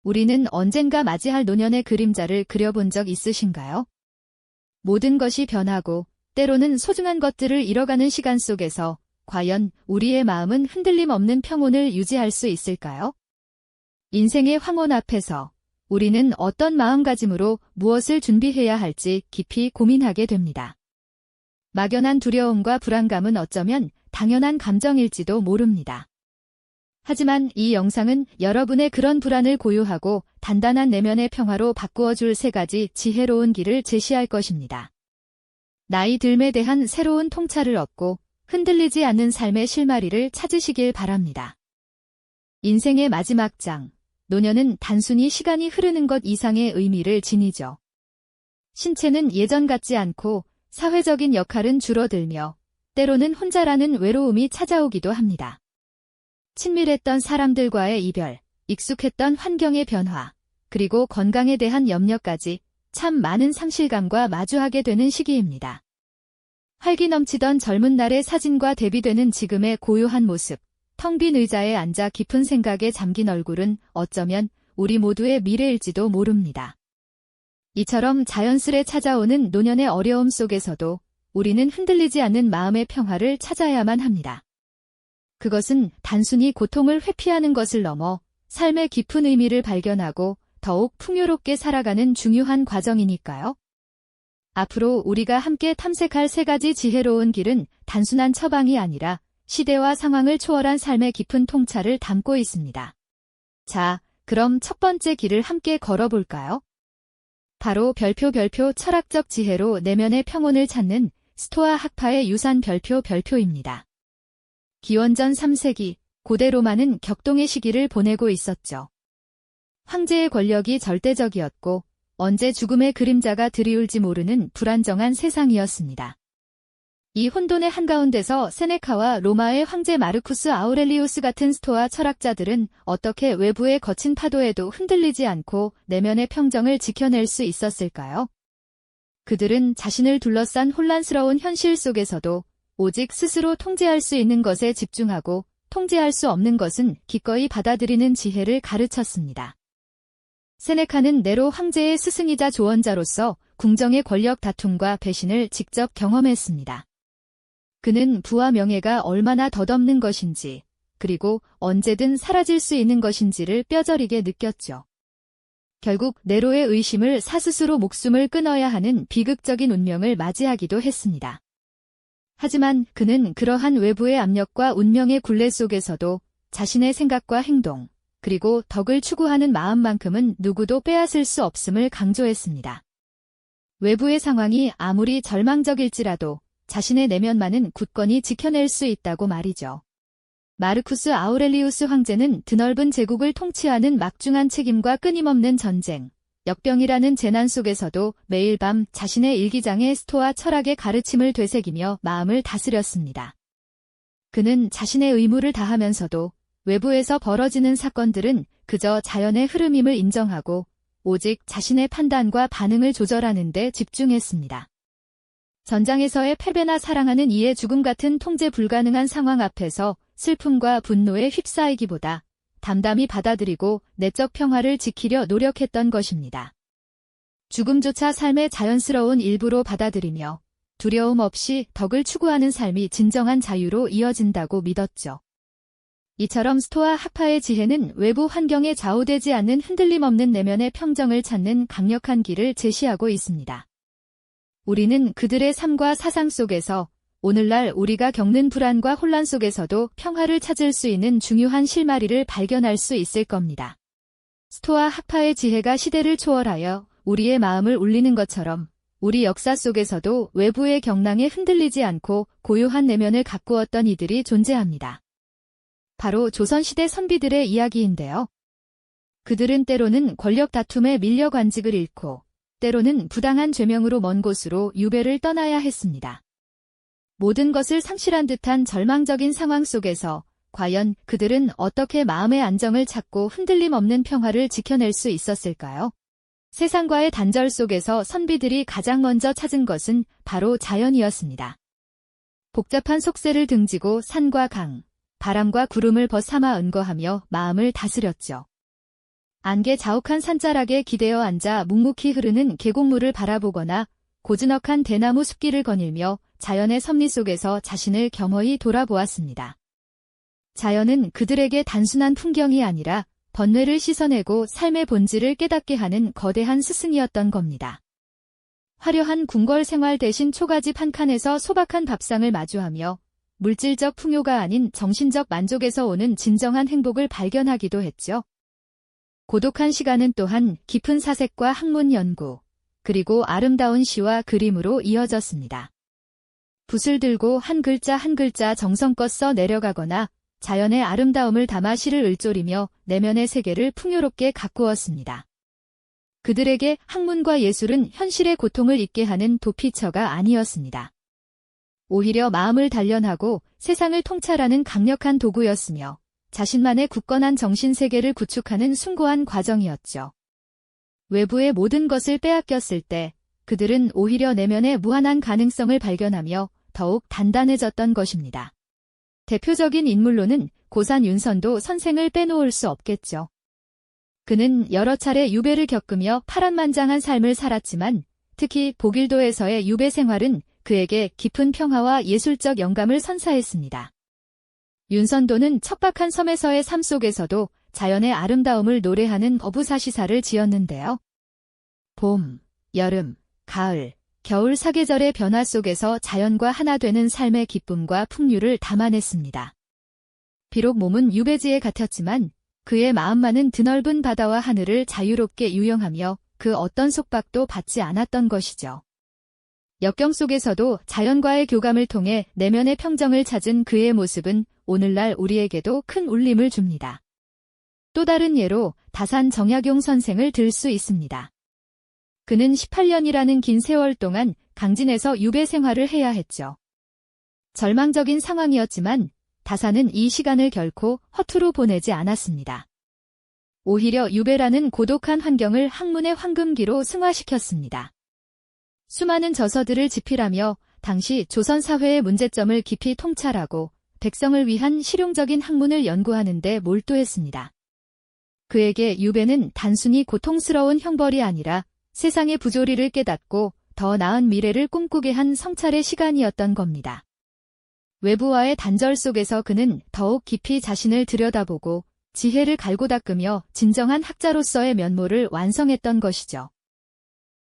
우리는 언젠가 맞이할 노년의 그림자를 그려본 적 있으신가요? 모든 것이 변하고 때로는 소중한 것들을 잃어가는 시간 속에서 과연 우리의 마음은 흔들림 없는 평온을 유지할 수 있을까요? 인생의 황혼 앞에서 우리는 어떤 마음가짐으로 무엇을 준비해야 할지 깊이 고민하게 됩니다. 막연한 두려움과 불안감은 어쩌면 당연한 감정일지도 모릅니다. 하지만 이 영상은 여러분의 그런 불안을 고요하고 단단한 내면의 평화로 바꾸어줄 3가지 지혜로운 길을 제시할 것입니다. 나이 듦에 대한 새로운 통찰을 얻고 흔들리지 않는 삶의 실마리를 찾으시길 바랍니다. 인생의 마지막 장, 노년은 단순히 시간이 흐르는 것 이상의 의미를 지니죠. 신체는 예전 같지 않고 사회적인 역할은 줄어들며 때로는 혼자라는 외로움이 찾아오기도 합니다. 친밀했던 사람들과의 이별, 익숙했던 환경의 변화, 그리고 건강에 대한 염려까지 참 많은 상실감과 마주하게 되는 시기입니다. 활기 넘치던 젊은 날의 사진과 대비되는 지금의 고요한 모습, 텅 빈 의자에 앉아 깊은 생각에 잠긴 얼굴은 어쩌면 우리 모두의 미래일지도 모릅니다. 이처럼 자연스레 찾아오는 노년의 어려움 속에서도 우리는 흔들리지 않는 마음의 평화를 찾아야만 합니다. 그것은 단순히 고통을 회피하는 것을 넘어 삶의 깊은 의미를 발견하고 더욱 풍요롭게 살아가는 중요한 과정이니까요. 앞으로 우리가 함께 탐색할 3가지 지혜로운 길은 단순한 처방이 아니라 시대와 상황을 초월한 삶의 깊은 통찰을 담고 있습니다. 자, 그럼 첫 번째 길을 함께 걸어볼까요? 바로 별표 철학적 지혜로 내면의 평온을 찾는 스토아 학파의 유산 별표입니다. 기원전 3세기, 고대 로마는 격동의 시기를 보내고 있었죠. 황제의 권력이 절대적이었고 언제 죽음의 그림자가 드리울지 모르는 불안정한 세상이었습니다. 이 혼돈의 한가운데서 세네카와 로마의 황제 마르쿠스 아우렐리우스 같은 스토아 철학자들은 어떻게 외부의 거친 파도에도 흔들리지 않고 내면의 평정을 지켜낼 수 있었을까요? 그들은 자신을 둘러싼 혼란스러운 현실 속에서도 오직 스스로 통제할 수 있는 것에 집중하고 통제할 수 없는 것은 기꺼이 받아들이는 지혜를 가르쳤습니다. 세네카는 네로 황제의 스승이자 조언자로서 궁정의 권력 다툼과 배신을 직접 경험했습니다. 그는 부와 명예가 얼마나 덧없는 것인지, 그리고 언제든 사라질 수 있는 것인지를 뼈저리게 느꼈죠. 결국 네로의 의심을 사스스로 목숨을 끊어야 하는 비극적인 운명을 맞이하기도 했습니다. 하지만 그는 그러한 외부의 압력과 운명의 굴레 속에서도 자신의 생각과 행동, 그리고 덕을 추구하는 마음만큼은 누구도 빼앗을 수 없음을 강조했습니다. 외부의 상황이 아무리 절망적일지라도 자신의 내면만은 굳건히 지켜낼 수 있다고 말이죠. 마르쿠스 아우렐리우스 황제는 드넓은 제국을 통치하는 막중한 책임과 끊임없는 전쟁, 역병이라는 재난 속에서도 매일 밤 자신의 일기장에 스토아 철학의 가르침을 되새기며 마음을 다스렸습니다. 그는 자신의 의무를 다하면서도 외부에서 벌어지는 사건들은 그저 자연의 흐름임을 인정하고 오직 자신의 판단과 반응을 조절하는 데 집중했습니다. 전장에서의 패배나 사랑하는 이의 죽음 같은 통제 불가능한 상황 앞에서 슬픔과 분노에 휩싸이기보다 담담히 받아들이고 내적 평화를 지키려 노력했던 것입니다. 죽음조차 삶의 자연스러운 일부로 받아들이며 두려움 없이 덕을 추구하는 삶이 진정한 자유로 이어진다고 믿었죠. 이처럼 스토아 학파의 지혜는 외부 환경에 좌우되지 않는 흔들림 없는 내면의 평정을 찾는 강력한 길을 제시하고 있습니다. 우리는 그들의 삶과 사상 속에서 오늘날 우리가 겪는 불안과 혼란 속에서도 평화를 찾을 수 있는 중요한 실마리를 발견할 수 있을 겁니다. 스토아 학파의 지혜가 시대를 초월하여 우리의 마음을 울리는 것처럼 우리 역사 속에서도 외부의 경랑에 흔들리지 않고 고요한 내면을 가꾸었던 이들이 존재합니다. 바로 조선시대 선비들의 이야기인데요. 그들은 때로는 권력 다툼에 밀려 관직을 잃고 때로는 부당한 죄명으로 먼 곳으로 유배를 떠나야 했습니다. 모든 것을 상실한 듯한 절망적인 상황 속에서 과연 그들은 어떻게 마음의 안정을 찾고 흔들림 없는 평화를 지켜낼 수 있었을까요? 세상과의 단절 속에서 선비들이 가장 먼저 찾은 것은 바로 자연이었습니다. 복잡한 속세를 등지고 산과 강, 바람과 구름을 벗삼아 은거하며 마음을 다스렸죠. 안개 자욱한 산자락에 기대어 앉아 묵묵히 흐르는 계곡물을 바라보거나 고즈넉한 대나무 숲길을 거닐며 자연의 섭리 속에서 자신을 겸허히 돌아보았습니다. 자연은 그들에게 단순한 풍경이 아니라 번뇌를 씻어내고 삶의 본질을 깨닫게 하는 거대한 스승이었던 겁니다. 화려한 궁궐 생활 대신 초가집 한 칸에서 소박한 밥상을 마주하며 물질적 풍요가 아닌 정신적 만족에서 오는 진정한 행복을 발견하기도 했죠. 고독한 시간은 또한 깊은 사색과 학문 연구, 그리고 아름다운 시와 그림으로 이어졌습니다. 붓을 들고 한 글자 한 글자 정성껏 써 내려가거나 자연의 아름다움을 담아 시를 읊조리며 내면의 세계를 풍요롭게 가꾸었습니다. 그들에게 학문과 예술은 현실의 고통을 잊게 하는 도피처가 아니었습니다. 오히려 마음을 단련하고 세상을 통찰하는 강력한 도구였으며 자신만의 굳건한 정신세계를 구축하는 숭고한 과정이었죠. 외부의 모든 것을 빼앗겼을 때 그들은 오히려 내면의 무한한 가능성을 발견하며 더욱 단단해졌던 것입니다. 대표적인 인물로는 고산 윤선도 선생을 빼놓을 수 없겠죠. 그는 여러 차례 유배를 겪으며 파란만장한 삶을 살았지만 특히 보길도에서의 유배 생활은 그에게 깊은 평화와 예술적 영감을 선사했습니다. 윤선도는 척박한 섬에서의 삶 속에서도 자연의 아름다움을 노래하는 어부사시사를 지었는데요. 봄, 여름, 가을, 겨울 사계절의 변화 속에서 자연과 하나 되는 삶의 기쁨과 풍류를 담아냈습니다. 비록 몸은 유배지에 갇혔지만 그의 마음만은 드넓은 바다와 하늘을 자유롭게 유영하며 그 어떤 속박도 받지 않았던 것이죠. 역경 속에서도 자연과의 교감을 통해 내면의 평정을 찾은 그의 모습은 오늘날 우리에게도 큰 울림을 줍니다. 또 다른 예로 다산 정약용 선생을 들 수 있습니다. 그는 18년이라는 긴 세월 동안 강진에서 유배 생활을 해야 했죠. 절망적인 상황이었지만 다산은 이 시간을 결코 허투루 보내지 않았습니다. 오히려 유배라는 고독한 환경을 학문의 황금기로 승화시켰습니다. 수많은 저서들을 집필하며 당시 조선 사회의 문제점을 깊이 통찰하고 백성을 위한 실용적인 학문을 연구하는 데 몰두했습니다. 그에게 유배는 단순히 고통스러운 형벌이 아니라 세상의 부조리를 깨닫고 더 나은 미래를 꿈꾸게 한 성찰의 시간이었던 겁니다. 외부와의 단절 속에서 그는 더욱 깊이 자신을 들여다보고 지혜를 갈고 닦으며 진정한 학자로서의 면모를 완성했던 것이죠.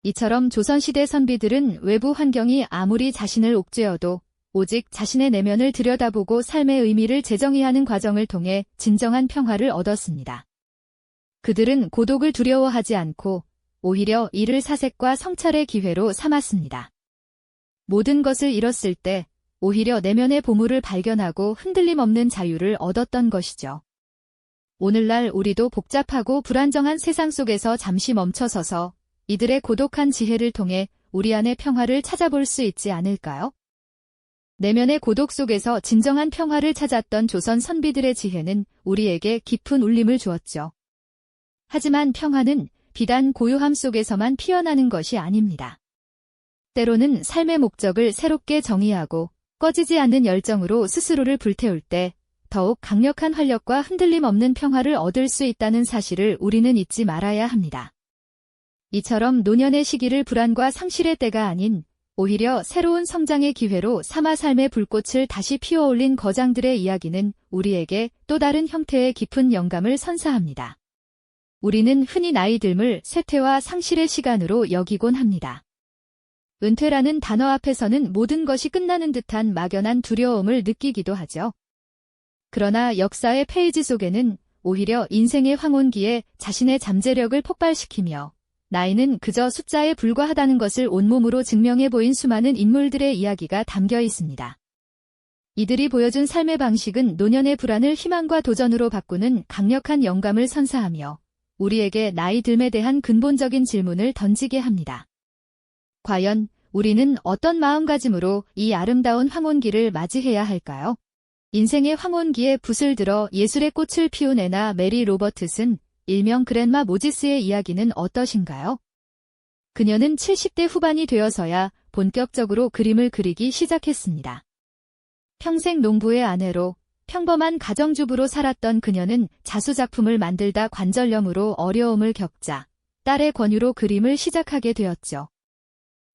이처럼 조선시대 선비들은 외부 환경이 아무리 자신을 옥죄어도 오직 자신의 내면을 들여다보고 삶의 의미를 재정의하는 과정을 통해 진정한 평화를 얻었습니다. 그들은 고독을 두려워하지 않고 오히려 이를 사색과 성찰의 기회로 삼았습니다. 모든 것을 잃었을 때 오히려 내면의 보물을 발견하고 흔들림 없는 자유를 얻었던 것이죠. 오늘날 우리도 복잡하고 불안정한 세상 속에서 잠시 멈춰서서 이들의 고독한 지혜를 통해 우리 안의 평화를 찾아볼 수 있지 않을까요? 내면의 고독 속에서 진정한 평화를 찾았던 조선 선비들의 지혜는 우리에게 깊은 울림을 주었죠. 하지만 평화는 비단 고요함 속에서만 피어나는 것이 아닙니다. 때로는 삶의 목적을 새롭게 정의하고 꺼지지 않는 열정으로 스스로를 불태울 때 더욱 강력한 활력과 흔들림 없는 평화를 얻을 수 있다는 사실을 우리는 잊지 말아야 합니다. 이처럼 노년의 시기를 불안과 상실의 때가 아닌 오히려 새로운 성장의 기회로 삼아 삶의 불꽃을 다시 피워올린 거장들의 이야기는 우리에게 또 다른 형태의 깊은 영감을 선사합니다. 우리는 흔히 나이 듦을 쇠퇴와 상실의 시간으로 여기곤 합니다. 은퇴라는 단어 앞에서는 모든 것이 끝나는 듯한 막연한 두려움을 느끼기도 하죠. 그러나 역사의 페이지 속에는 오히려 인생의 황혼기에 자신의 잠재력을 폭발시키며 나이는 그저 숫자에 불과하다는 것을 온몸으로 증명해 보인 수많은 인물들의 이야기가 담겨 있습니다. 이들이 보여준 삶의 방식은 노년의 불안을 희망과 도전으로 바꾸는 강력한 영감을 선사하며 우리에게 나이 듦에 대한 근본적인 질문을 던지게 합니다. 과연 우리는 어떤 마음가짐으로 이 아름다운 황혼기를 맞이해야 할까요? 인생의 황혼기에 붓을 들어 예술의 꽃을 피운 애나 메리 로버트슨, 일명 그랜마 모지스의 이야기는 어떠신가요? 그녀는 70대 후반이 되어서야 본격적으로 그림을 그리기 시작했습니다. 평생 농부의 아내로 평범한 가정주부로 살았던 그녀는 자수작품을 만들다 관절염으로 어려움을 겪자 딸의 권유로 그림을 시작하게 되었죠.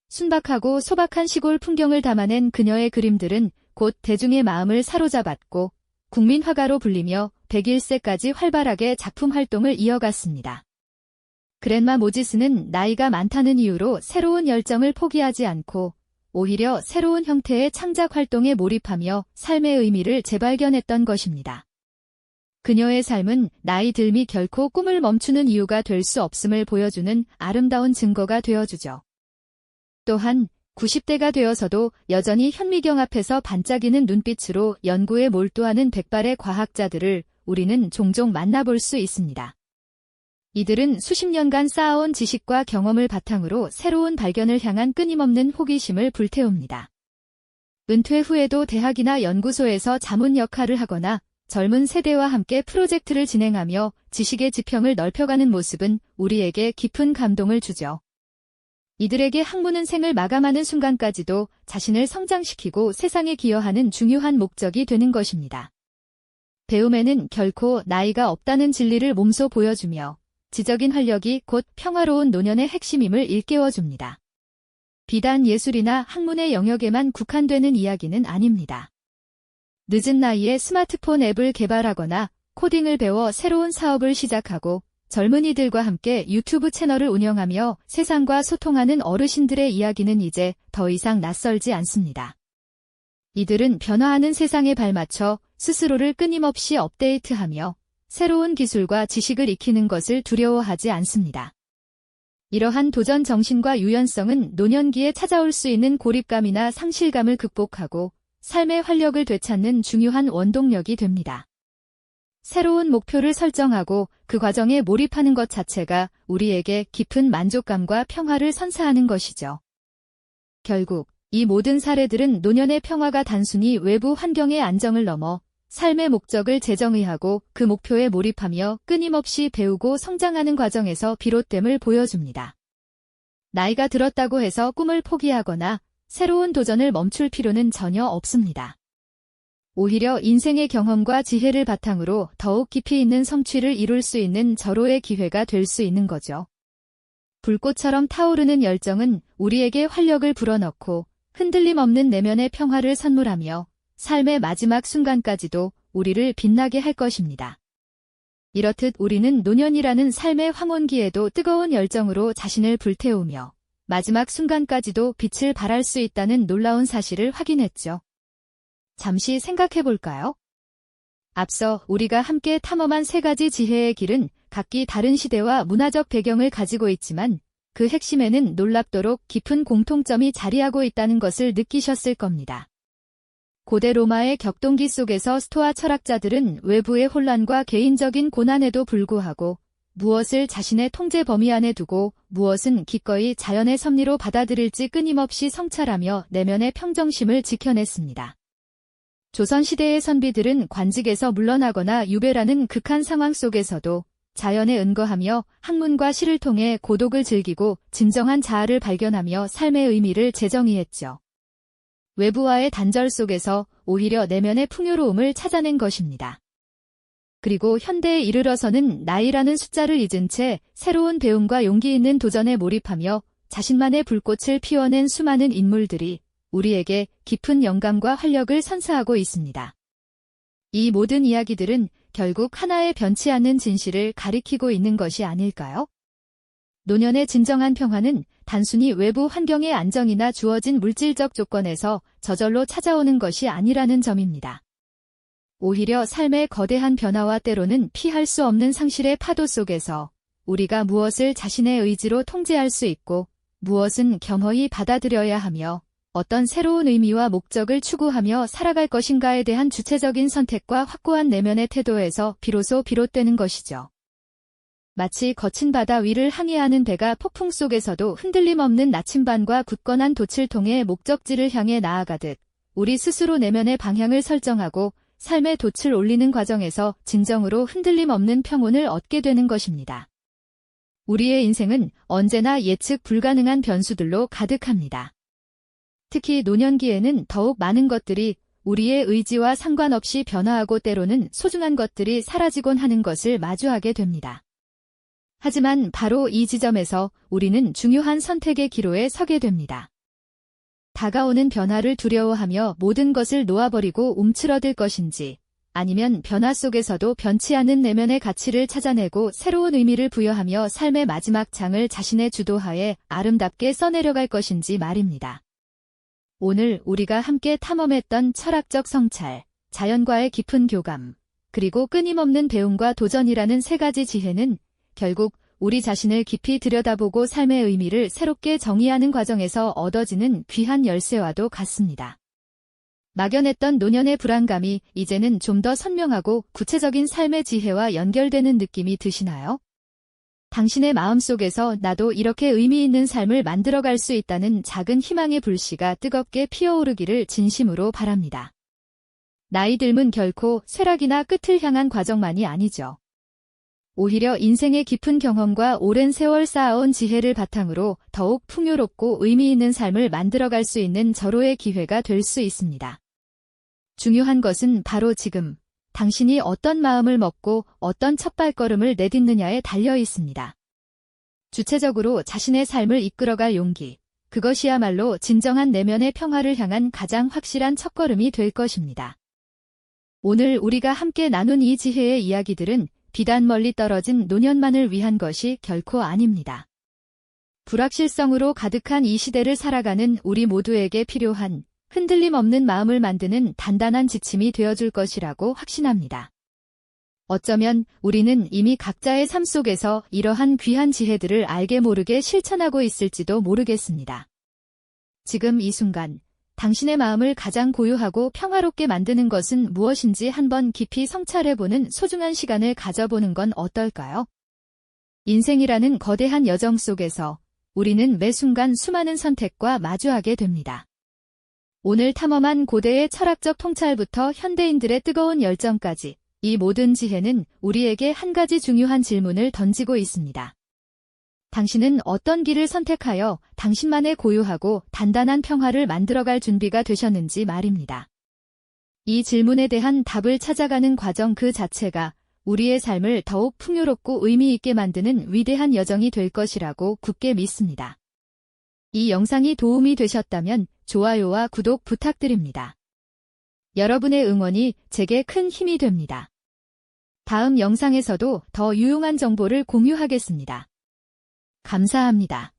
순박하고 소박한 시골 풍경을 담아낸 그녀의 그림들은 곧 대중의 마음을 사로잡았고 국민화가로 불리며 101세까지 활발하게 작품 활동을 이어갔습니다. 그랜마 모지스는 나이가 많다는 이유로 새로운 열정을 포기하지 않고 오히려 새로운 형태의 창작 활동에 몰입하며 삶의 의미를 재발견했던 것입니다. 그녀의 삶은 나이 듦이 결코 꿈을 멈추는 이유가 될 수 없음을 보여주는 아름다운 증거가 되어주죠. 또한 90대가 되어서도 여전히 현미경 앞에서 반짝이는 눈빛으로 연구에 몰두하는 백발의 과학자들을 우리는 종종 만나볼 수 있습니다. 이들은 수십 년간 쌓아온 지식과 경험을 바탕으로 새로운 발견을 향한 끊임없는 호기심을 불태웁니다. 은퇴 후에도 대학이나 연구소에서 자문 역할을 하거나 젊은 세대와 함께 프로젝트를 진행하며 지식의 지평을 넓혀가는 모습은 우리에게 깊은 감동을 주죠. 이들에게 학문은 생을 마감하는 순간까지도 자신을 성장시키고 세상에 기여하는 중요한 목적이 되는 것입니다. 배움에는 결코 나이가 없다는 진리를 몸소 보여주며 지적인 활력이 곧 평화로운 노년의 핵심임을 일깨워줍니다. 비단 예술이나 학문의 영역에만 국한되는 이야기는 아닙니다. 늦은 나이에 스마트폰 앱을 개발하거나 코딩을 배워 새로운 사업을 시작하고 젊은이들과 함께 유튜브 채널을 운영하며 세상과 소통하는 어르신들의 이야기는 이제 더 이상 낯설지 않습니다. 이들은 변화하는 세상에 발맞춰 스스로를 끊임없이 업데이트하며 새로운 기술과 지식을 익히는 것을 두려워하지 않습니다. 이러한 도전 정신과 유연성은 노년기에 찾아올 수 있는 고립감이나 상실감을 극복하고 삶의 활력을 되찾는 중요한 원동력이 됩니다. 새로운 목표를 설정하고 그 과정에 몰입하는 것 자체가 우리에게 깊은 만족감과 평화를 선사하는 것이죠. 결국 이 모든 사례들은 노년의 평화가 단순히 외부 환경의 안정을 넘어 삶의 목적을 재정의하고 그 목표에 몰입하며 끊임없이 배우고 성장하는 과정에서 비롯됨을 보여줍니다. 나이가 들었다고 해서 꿈을 포기하거나 새로운 도전을 멈출 필요는 전혀 없습니다. 오히려 인생의 경험과 지혜를 바탕으로 더욱 깊이 있는 성취를 이룰 수 있는 절호의 기회가 될 수 있는 거죠. 불꽃처럼 타오르는 열정은 우리에게 활력을 불어넣고 흔들림 없는 내면의 평화를 선물하며 삶의 마지막 순간까지도 우리를 빛나게 할 것입니다. 이렇듯 우리는 노년이라는 삶의 황혼기에도 뜨거운 열정으로 자신을 불태우며 마지막 순간까지도 빛을 발할 수 있다는 놀라운 사실을 확인했죠. 잠시 생각해 볼까요? 앞서 우리가 함께 탐험한 세 가지 지혜의 길은 각기 다른 시대와 문화적 배경을 가지고 있지만 그 핵심에는 놀랍도록 깊은 공통점이 자리하고 있다는 것을 느끼셨을 겁니다. 고대 로마의 격동기 속에서 스토아 철학자들은 외부의 혼란과 개인적인 고난에도 불구하고 무엇을 자신의 통제 범위 안에 두고 무엇은 기꺼이 자연의 섭리로 받아들일지 끊임없이 성찰하며 내면의 평정심을 지켜냈습니다. 조선시대의 선비들은 관직에서 물러나거나 유배라는 극한 상황 속에서도 자연에 은거하며 학문과 시를 통해 고독을 즐기고 진정한 자아를 발견하며 삶의 의미를 재정의했죠. 외부와의 단절 속에서 오히려 내면의 풍요로움을 찾아낸 것입니다. 그리고 현대에 이르러서는 나이라는 숫자를 잊은 채 새로운 배움과 용기 있는 도전에 몰입하며 자신만의 불꽃을 피워낸 수많은 인물들이 우리에게 깊은 영감과 활력을 선사하고 있습니다. 이 모든 이야기들은 결국 하나의 변치 않는 진실을 가리키고 있는 것이 아닐까요? 노년의 진정한 평화는 단순히 외부 환경의 안정이나 주어진 물질적 조건에서 저절로 찾아오는 것이 아니라는 점입니다. 오히려 삶의 거대한 변화와 때로는 피할 수 없는 상실의 파도 속에서 우리가 무엇을 자신의 의지로 통제할 수 있고 무엇은 겸허히 받아들여야 하며 어떤 새로운 의미와 목적을 추구하며 살아갈 것인가에 대한 주체적인 선택과 확고한 내면의 태도에서 비로소 비롯되는 것이죠. 마치 거친 바다 위를 항해하는 배가 폭풍 속에서도 흔들림 없는 나침반과 굳건한 돛을 통해 목적지를 향해 나아가듯 우리 스스로 내면의 방향을 설정하고 삶의 돛을 올리는 과정에서 진정으로 흔들림 없는 평온을 얻게 되는 것입니다. 우리의 인생은 언제나 예측 불가능한 변수들로 가득합니다. 특히 노년기에는 더욱 많은 것들이 우리의 의지와 상관없이 변화하고 때로는 소중한 것들이 사라지곤 하는 것을 마주하게 됩니다. 하지만 바로 이 지점에서 우리는 중요한 선택의 기로에 서게 됩니다. 다가오는 변화를 두려워하며 모든 것을 놓아버리고 움츠러들 것인지, 아니면 변화 속에서도 변치 않는 내면의 가치를 찾아내고 새로운 의미를 부여하며 삶의 마지막 장을 자신의 주도하에 아름답게 써내려갈 것인지 말입니다. 오늘 우리가 함께 탐험했던 철학적 성찰, 자연과의 깊은 교감, 그리고 끊임없는 배움과 도전이라는 세 가지 지혜는 결국 우리 자신을 깊이 들여다보고 삶의 의미를 새롭게 정의하는 과정에서 얻어지는 귀한 열쇠와도 같습니다. 막연했던 노년의 불안감이 이제는 좀 더 선명하고 구체적인 삶의 지혜와 연결되는 느낌이 드시나요? 당신의 마음속에서 나도 이렇게 의미 있는 삶을 만들어갈 수 있다는 작은 희망의 불씨가 뜨겁게 피어오르기를 진심으로 바랍니다. 나이 듦은 결코 쇠락이나 끝을 향한 과정만이 아니죠. 오히려 인생의 깊은 경험과 오랜 세월 쌓아온 지혜를 바탕으로 더욱 풍요롭고 의미 있는 삶을 만들어갈 수 있는 절호의 기회가 될 수 있습니다. 중요한 것은 바로 지금, 당신이 어떤 마음을 먹고 어떤 첫발걸음을 내딛느냐에 달려 있습니다. 주체적으로 자신의 삶을 이끌어갈 용기, 그것이야말로 진정한 내면의 평화를 향한 가장 확실한 첫걸음이 될 것입니다. 오늘 우리가 함께 나눈 이 지혜의 이야기들은 비단 멀리 떨어진 노년만을 위한 것이 결코 아닙니다. 불확실성으로 가득한 이 시대를 살아가는 우리 모두에게 필요한 흔들림 없는 마음을 만드는 단단한 지침이 되어줄 것이라고 확신합니다. 어쩌면 우리는 이미 각자의 삶 속에서 이러한 귀한 지혜들을 알게 모르게 실천하고 있을지도 모르겠습니다. 지금 이 순간, 당신의 마음을 가장 고요하고 평화롭게 만드는 것은 무엇인지 한번 깊이 성찰해보는 소중한 시간을 가져보는 건 어떨까요? 인생이라는 거대한 여정 속에서 우리는 매 순간 수많은 선택과 마주하게 됩니다. 오늘 탐험한 고대의 철학적 통찰부터 현대인들의 뜨거운 열정까지 이 모든 지혜는 우리에게 한 가지 중요한 질문을 던지고 있습니다. 당신은 어떤 길을 선택하여 당신만의 고요하고 단단한 평화를 만들어갈 준비가 되셨는지 말입니다. 이 질문에 대한 답을 찾아가는 과정 그 자체가 우리의 삶을 더욱 풍요롭고 의미 있게 만드는 위대한 여정이 될 것이라고 굳게 믿습니다. 이 영상이 도움이 되셨다면 좋아요와 구독 부탁드립니다. 여러분의 응원이 제게 큰 힘이 됩니다. 다음 영상에서도 더 유용한 정보를 공유하겠습니다. 감사합니다.